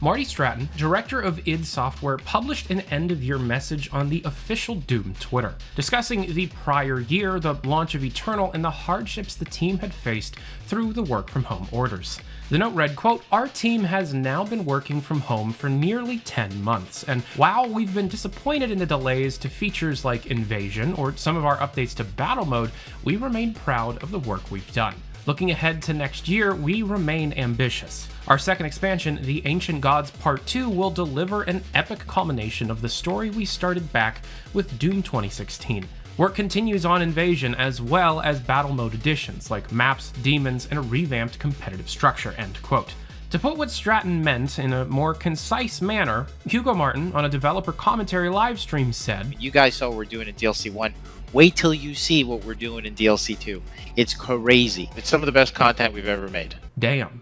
Marty Stratton, director of id Software, published an end-of-year message on the official Doom Twitter, discussing the prior year, the launch of Eternal, and the hardships the team had faced through the work-from-home orders. The note read, quote, "Our team has now been working from home for nearly 10 months, and while we've been disappointed in the delays to features like Invasion or some of our updates to Battlemode, we remain proud of the work we've done. Looking ahead to next year, we remain ambitious. Our second expansion, The Ancient Gods Part 2, will deliver an epic culmination of the story we started back with Doom 2016. Work continues on Invasion as well as Battlemode additions like maps, demons, and a revamped competitive structure," end quote. To put what Stratton meant in a more concise manner, Hugo Martin on a developer commentary livestream said, "You guys saw what we're doing in DLC 1. Wait till you see what we're doing in DLC 2. It's crazy. It's some of the best content we've ever made." Damn.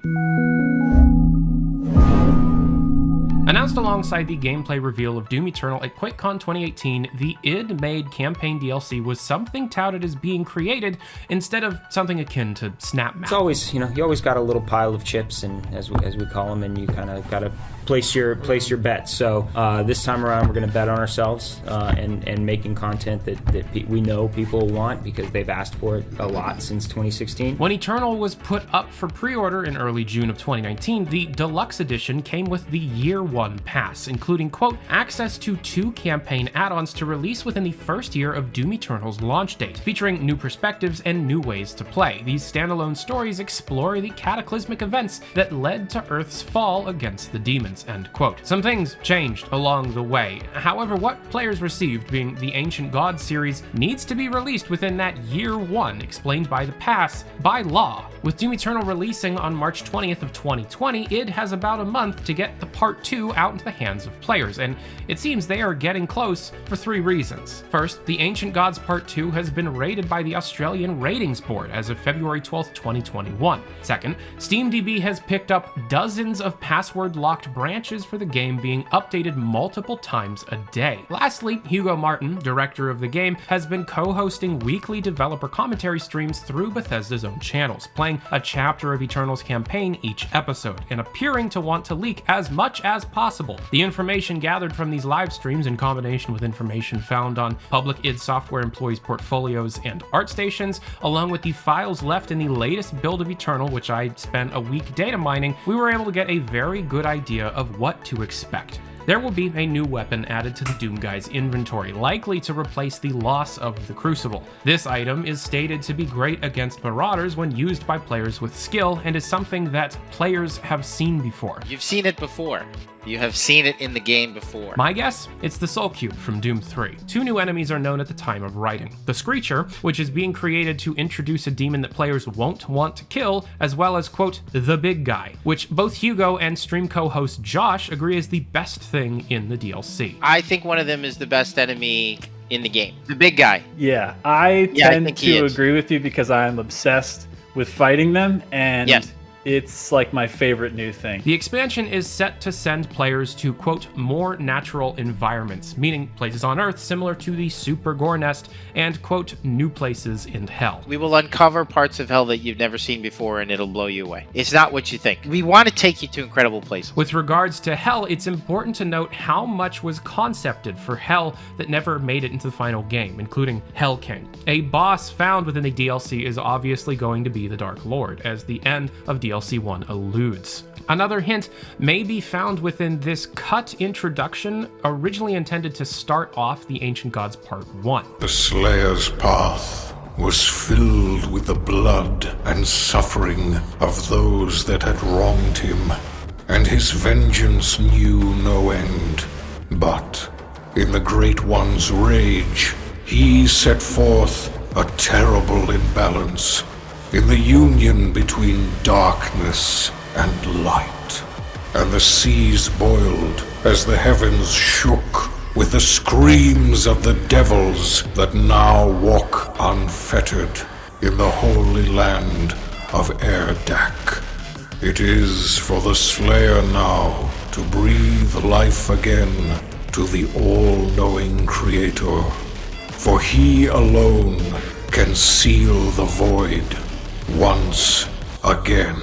Announced alongside the gameplay reveal of Doom Eternal at QuakeCon 2018, the id-made campaign DLC was something touted as being created instead of something akin to Snap Map. It's always, you always got a little pile of chips, and as we call them, and you kind of got to place your bets. So this time around, we're going to bet on ourselves and making content that we know people want because they've asked for it a lot since 2016. When Eternal was put up for pre-order in early June of 2019, the deluxe edition came with the Year 1 pass, including, quote, "access to 2 campaign add-ons to release within the first year of Doom Eternal's launch date, featuring new perspectives and new ways to play. These standalone stories explore the cataclysmic events that led to Earth's fall against the demons," end quote. Some things changed along the way. However, what players received, being the Ancient Gods series, needs to be released within that Year 1, explained by the pass, by law. With Doom Eternal releasing on March 20th of 2020, id has about a month to get the Part 2 out into the hands of players, and it seems they are getting close for 3 reasons. First, The Ancient Gods Part 2 has been rated by the Australian Ratings Board as of February 12th, 2021. Second, SteamDB has picked up dozens of password-locked branches for the game being updated multiple times a day. Lastly, Hugo Martin, director of the game, has been co-hosting weekly developer commentary streams through Bethesda's own channels, playing a chapter of Eternal's campaign each episode, and appearing to want to leak as much as possible. The information gathered from these live streams, in combination with information found on public id Software employees' portfolios and art stations, along with the files left in the latest build of Eternal, which I spent a week data mining, we were able to get a very good idea of what to expect. There will be a new weapon added to the Doom Guy's inventory, likely to replace the loss of the Crucible. This item is stated to be great against Marauders when used by players with skill, and is something that players have seen before. You've seen it before. You have seen it in the game before. My guess? It's the Soul Cube from Doom 3. 2 new enemies are known at the time of writing. The Screecher, which is being created to introduce a demon that players won't want to kill, as well as, quote, the Big Guy, which both Hugo and stream co-host Josh agree is the best thing in the DLC. I think one of them is the best enemy in the game. The Big Guy. Yeah, I tend to agree with you because I'm obsessed with fighting them, and yes. It's like my favorite new thing. The expansion is set to send players to, quote, more natural environments, meaning places on Earth similar to the Super Gore Nest, and, quote, new places in Hell. We will uncover parts of Hell that you've never seen before, and it'll blow you away. It's not what you think. We want to take you to incredible places. With regards to Hell, it's important to note how much was concepted for Hell that never made it into the final game, including Hell King. A boss found within the DLC is obviously going to be the Dark Lord, as the end of DLC 1 alludes. Another hint may be found within this cut introduction, originally intended to start off the Ancient Gods Part 1. The Slayer's path was filled with the blood and suffering of those that had wronged him, and his vengeance knew no end. But in the Great One's rage, he set forth a terrible imbalance in the union between darkness and light. And the seas boiled as the heavens shook with the screams of the devils that now walk unfettered in the holy land of Erdak. It is for the Slayer now to breathe life again to the all-knowing Creator, for he alone can seal the void once again.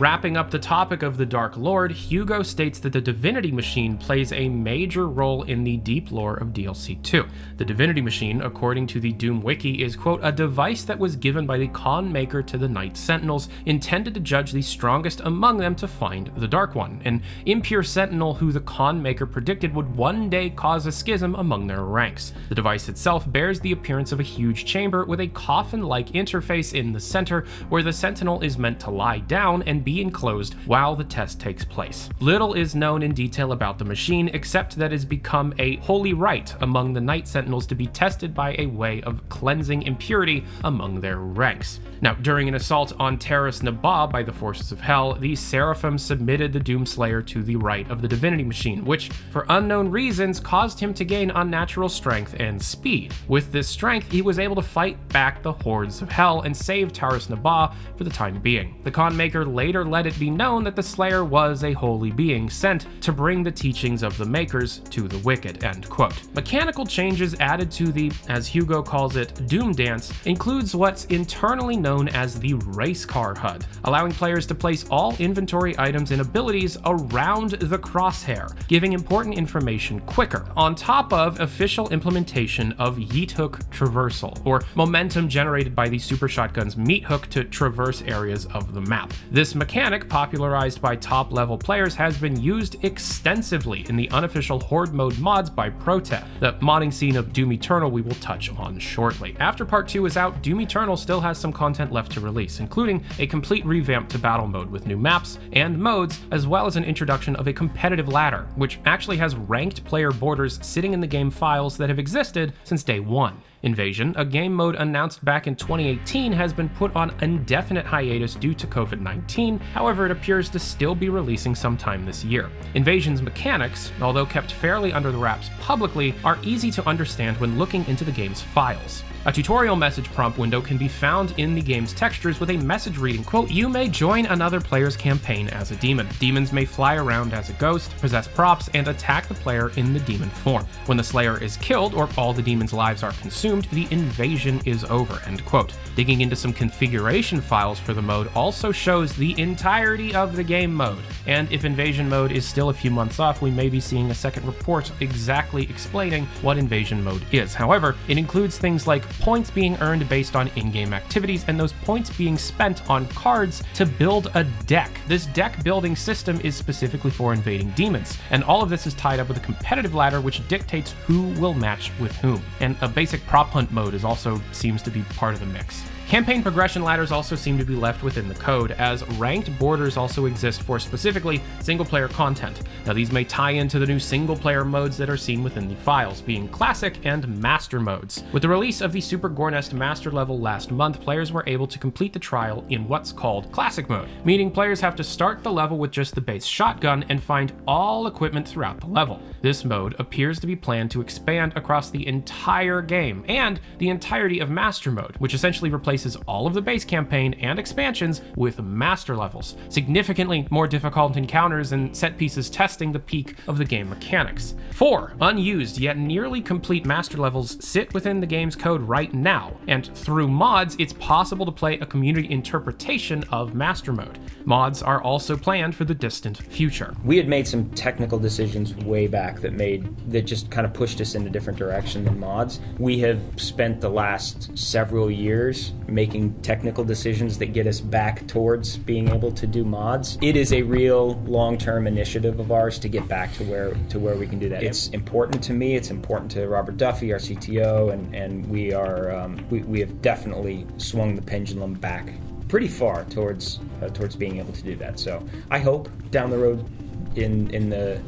Wrapping up the topic of the Dark Lord, Hugo states that the Divinity Machine plays a major role in the deep lore of DLC 2. The Divinity Machine, according to the Doom Wiki, is, quote, a device that was given by the Con Maker to the Knight Sentinels, intended to judge the strongest among them to find the Dark One, an impure sentinel who the Con Maker predicted would one day cause a schism among their ranks. The device itself bears the appearance of a huge chamber with a coffin-like interface in the center, where the sentinel is meant to lie down and be enclosed while the test takes place. Little is known in detail about the machine, except that it has become a holy rite among the Knight Sentinels to be tested by a way of cleansing impurity among their ranks. Now, during an assault on Terras Nabab by the forces of Hell, the Seraphim submitted the Doomslayer to the rite of the Divinity Machine, which, for unknown reasons, caused him to gain unnatural strength and speed. With this strength, he was able to fight back the hordes of Hell and save Terras Nabab for the time being. The Con Maker later let it be known that the Slayer was a holy being sent to bring the teachings of the Makers to the wicked, end quote. Mechanical changes added to the, as Hugo calls it, Doom Dance, includes what's internally known as the Race Car HUD, allowing players to place all inventory items and abilities around the crosshair, giving important information quicker, on top of official implementation of Yeet Hook Traversal, or momentum generated by the Super Shotgun's Meat Hook to traverse areas of the map. This mechanic, popularized by top-level players, has been used extensively in the unofficial Horde mode mods by Protep, the modding scene of Doom Eternal we will touch on shortly. After Part 2 is out, Doom Eternal still has some content left to release, including a complete revamp to Battlemode with new maps and modes, as well as an introduction of a competitive ladder, which actually has ranked player borders sitting in the game files that have existed since day one. Invasion, a game mode announced back in 2018, has been put on indefinite hiatus due to COVID-19, however it appears to still be releasing sometime this year. Invasion's mechanics, although kept fairly under the wraps publicly, are easy to understand when looking into the game's files. A tutorial message prompt window can be found in the game's textures with a message reading, quote, you may join another player's campaign as a demon. Demons may fly around as a ghost, possess props, and attack the player in the demon form. When the Slayer is killed or all the demon's lives are consumed, the invasion is over, end quote. Digging into some configuration files for the mode also shows the entirety of the game mode, and if Invasion mode is still a few months off, we may be seeing a second report exactly explaining what Invasion mode is. However, it includes things like points being earned based on in-game activities, and those points being spent on cards to build a deck. This deck building system is specifically for invading demons, and all of this is tied up with a competitive ladder which dictates who will match with whom. And a basic prop hunt mode is also seems to be part of the mix. Campaign progression ladders also seem to be left within the code, as ranked borders also exist for specifically single-player content. Now these may tie into the new single-player modes that are seen within the files, being Classic and Master modes. With the release of the Super Gornest Master level last month, players were able to complete the trial in what's called Classic mode, meaning players have to start the level with just the base shotgun and find all equipment throughout the level. This mode appears to be planned to expand across the entire game and the entirety of Master mode, which essentially replaces all of the base campaign and expansions with master levels, significantly more difficult encounters and set pieces testing the peak of the game mechanics. 4 unused yet nearly complete master levels sit within the game's code right now, and through mods it's possible to play a community interpretation of master mode. Mods are also planned for the distant future. We had made some technical decisions way back that just kind of pushed us in a different direction than mods. We have spent the last several years making technical decisions that get us back towards being able to do mods. It is a real long-term initiative of ours to get back to where we can do that. It's important to me, it's important to Robert Duffy, our CTO, and we are we have definitely swung the pendulum back pretty far towards being able to do that. So I hope down the road in the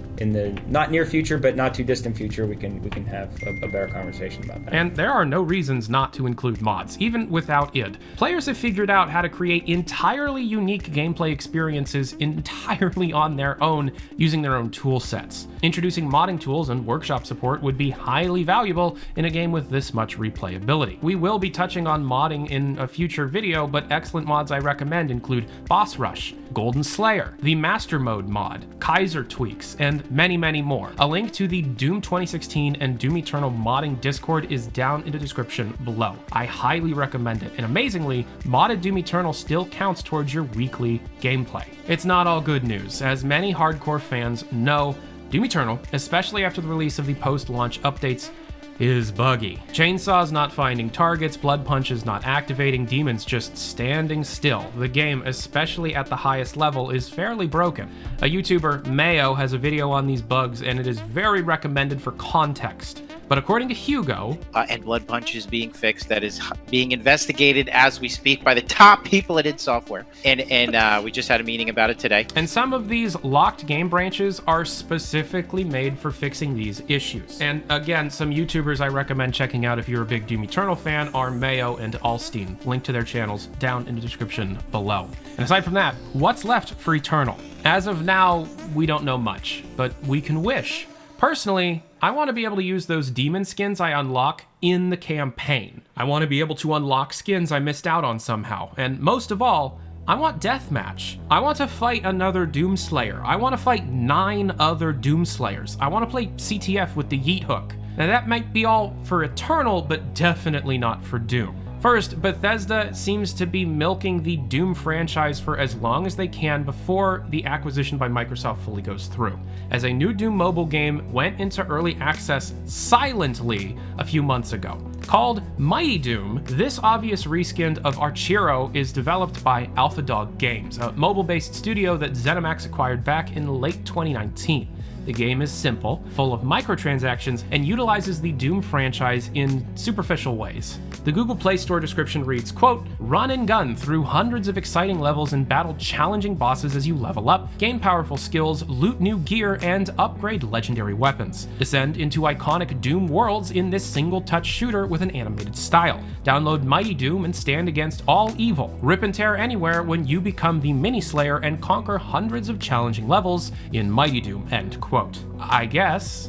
not near future, but not too distant future, we can have a better conversation about that. And there are no reasons not to include mods, even without id. Players have figured out how to create entirely unique gameplay experiences entirely on their own, using their own tool sets. Introducing modding tools and workshop support would be highly valuable in a game with this much replayability. We will be touching on modding in a future video, but excellent mods I recommend include Boss Rush, Golden Slayer, the Master Mode mod, Kaiser tweaks, and many, many more. A link to the Doom 2016 and Doom Eternal modding Discord is down in the description below. I highly recommend it, and amazingly, modded Doom Eternal still counts towards your weekly gameplay. It's not all good news. As many hardcore fans know, Doom Eternal, especially after the release of the post-launch updates, is buggy. Chainsaws not finding targets, blood punches not activating, demons just standing still. The game, especially at the highest level, is fairly broken. A YouTuber, Mayo, has a video on these bugs, and it is very recommended for context. But according to Hugo... and blood punches being fixed, that is being investigated as we speak by the top people at id Software. And we just had a meeting about it today. And some of these locked game branches are specifically made for fixing these issues. And again, some YouTubers I recommend checking out if you're a big Doom Eternal fan are Mayo and Alstein. Link to their channels down in the description below. And aside from that, what's left for Eternal? As of now, we don't know much, but we can wish. Personally, I want to be able to use those demon skins I unlock in the campaign. I want to be able to unlock skins I missed out on somehow. And most of all, I want deathmatch. I want to fight another Doomslayer. I want to fight 9 other Doomslayers. I want to play CTF with the Yeet Hook. Now that might be all for Eternal, but definitely not for Doom. First, Bethesda seems to be milking the Doom franchise for as long as they can before the acquisition by Microsoft fully goes through. As a new Doom mobile game went into early access silently a few months ago. Called Mighty Doom, this obvious reskin of Archero is developed by Alpha Dog Games, a mobile-based studio that ZeniMax acquired back in late 2019. The game is simple, full of microtransactions, and utilizes the Doom franchise in superficial ways. The Google Play Store description reads, quote, "Run and gun through hundreds of exciting levels and battle challenging bosses as you level up, gain powerful skills, loot new gear, and upgrade legendary weapons. Descend into iconic Doom worlds in this single-touch shooter with an animated style. Download Mighty Doom and stand against all evil. Rip and tear anywhere when you become the Mini-Slayer and conquer hundreds of challenging levels in Mighty Doom," end quote. I guess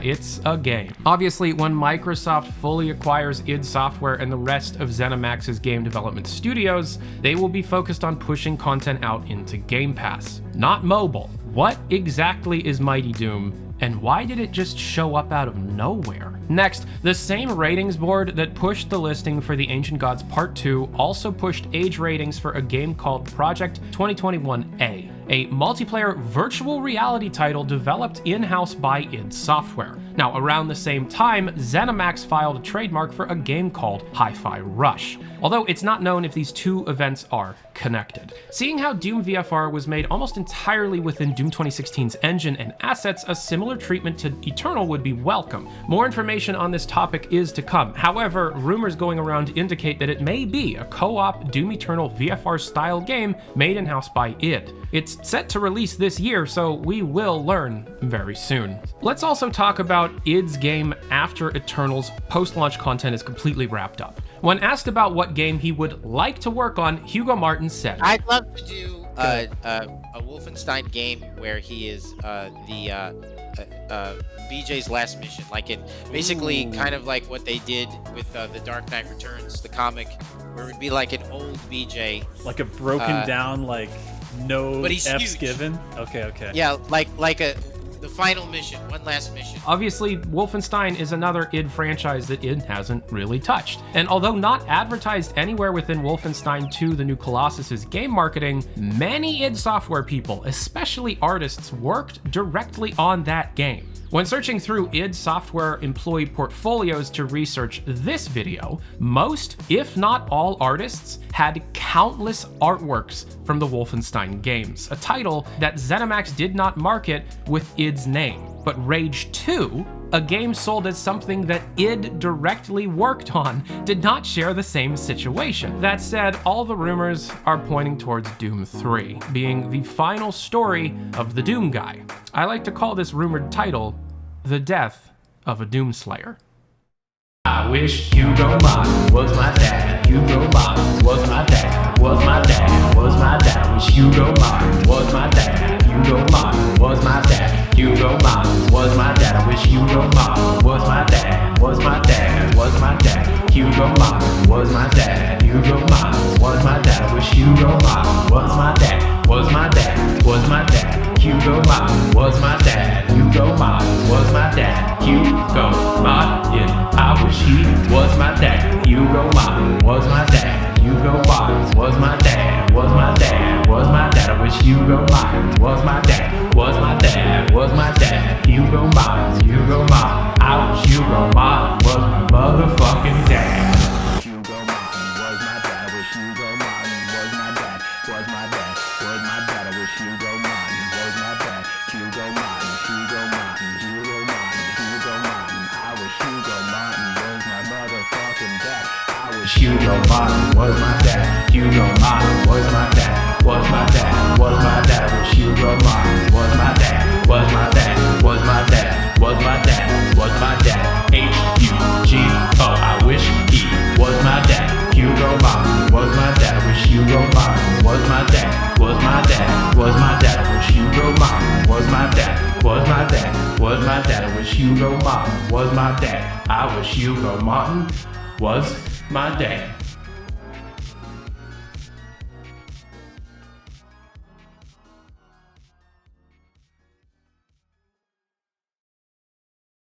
it's a game. Obviously, when Microsoft fully acquires id Software and the rest of ZeniMax's game development studios, they will be focused on pushing content out into Game Pass, not mobile. What exactly is Mighty Doom, and why did it just show up out of nowhere? Next, the same ratings board that pushed the listing for the Ancient Gods Part 2 also pushed age ratings for a game called Project 2021A, a multiplayer virtual reality title developed in-house by id Software. Now, around the same time, ZeniMax filed a trademark for a game called Hi-Fi Rush, although it's not known if these two events are connected. Seeing how Doom VFR was made almost entirely within Doom 2016's engine and assets, a similar treatment to Eternal would be welcome. More information on this topic is to come. However, rumors going around indicate that it may be a co-op Doom Eternal VFR-style game made in-house by id. It's set to release this year, so we will learn very soon. Let's also talk about id's game after Eternal's post-launch content is completely wrapped up. When asked about what game he would like to work on, Hugo Martin said, "I'd love to do a Wolfenstein game where he is BJ's last mission, like it basically kind of like what they did with The Dark Knight Returns, the comic, where it would be like an old BJ, like a broken down, like no but he's F's huge. given. Okay. Yeah, like the final mission, one last mission. Obviously, Wolfenstein is another id franchise that id hasn't really touched. And although not advertised anywhere within Wolfenstein 2: The New Colossus's game marketing, many id Software people, especially artists, worked directly on that game. When searching through id Software employee portfolios to research this video, most, if not all artists, had countless artworks from the Wolfenstein games, a title that ZeniMax did not market with id's name. But Rage 2, a game sold as something that id directly worked on, did not share the same situation. That said, all the rumors are pointing towards Doom 3, being the final story of the Doom guy. I like to call this rumored title The Death of a Doomslayer. I wish Hugo Martin was my dad. Hugo Martin was my dad. Was my dad. Was my dad. Wish Hugo Martin was my dad. Hugo Martin was my dad. Hugo Martin was my dad. I wish Hugo Martin was my dad. Was my dad. Was my dad. Hugo Martin was my dad. Hugo Martin was my dad. I wish Hugo Martin was my dad. Was my dad. Was my dad. Hugo Martin was my dad. Hugo Martin was my dad. Hugo Martin, I wish he was my dad. Hugo Martin was my dad. Hugo Martin was my dad. Was my dad. Was my dad. I wish Hugo Martin was my dad. Was my dad. Was my dad. Hugo Martin. Hugo Martin. I wish Hugo Martin was my motherfucking dad. Hugo Martin was my dad. I wish Hugo Martin was my dad. Was my dad. Was my dad. I wish Hugo Martin was my dad. Hugo Martin. Hugo Martin. Hugo Martin. Hugo Martin. I wish Hugo Martin was my motherfucking dad. I wish Hugo Martin was my dad. Hugo Martin was my dad. Was my dad. Was my dad. I wish Hugo Martin was my dad. Was my dad. Was my dad. Was my dad. Was my dad. Hugo. I wish he was my dad. Hugo Martin was my dad. I wish Hugo Martin was my dad. Was my dad. Was my dad. I wish Hugo Martin was my dad. Was my dad. Was my dad. I wish Hugo Martin was my dad. I wish Hugo Martin was my dad.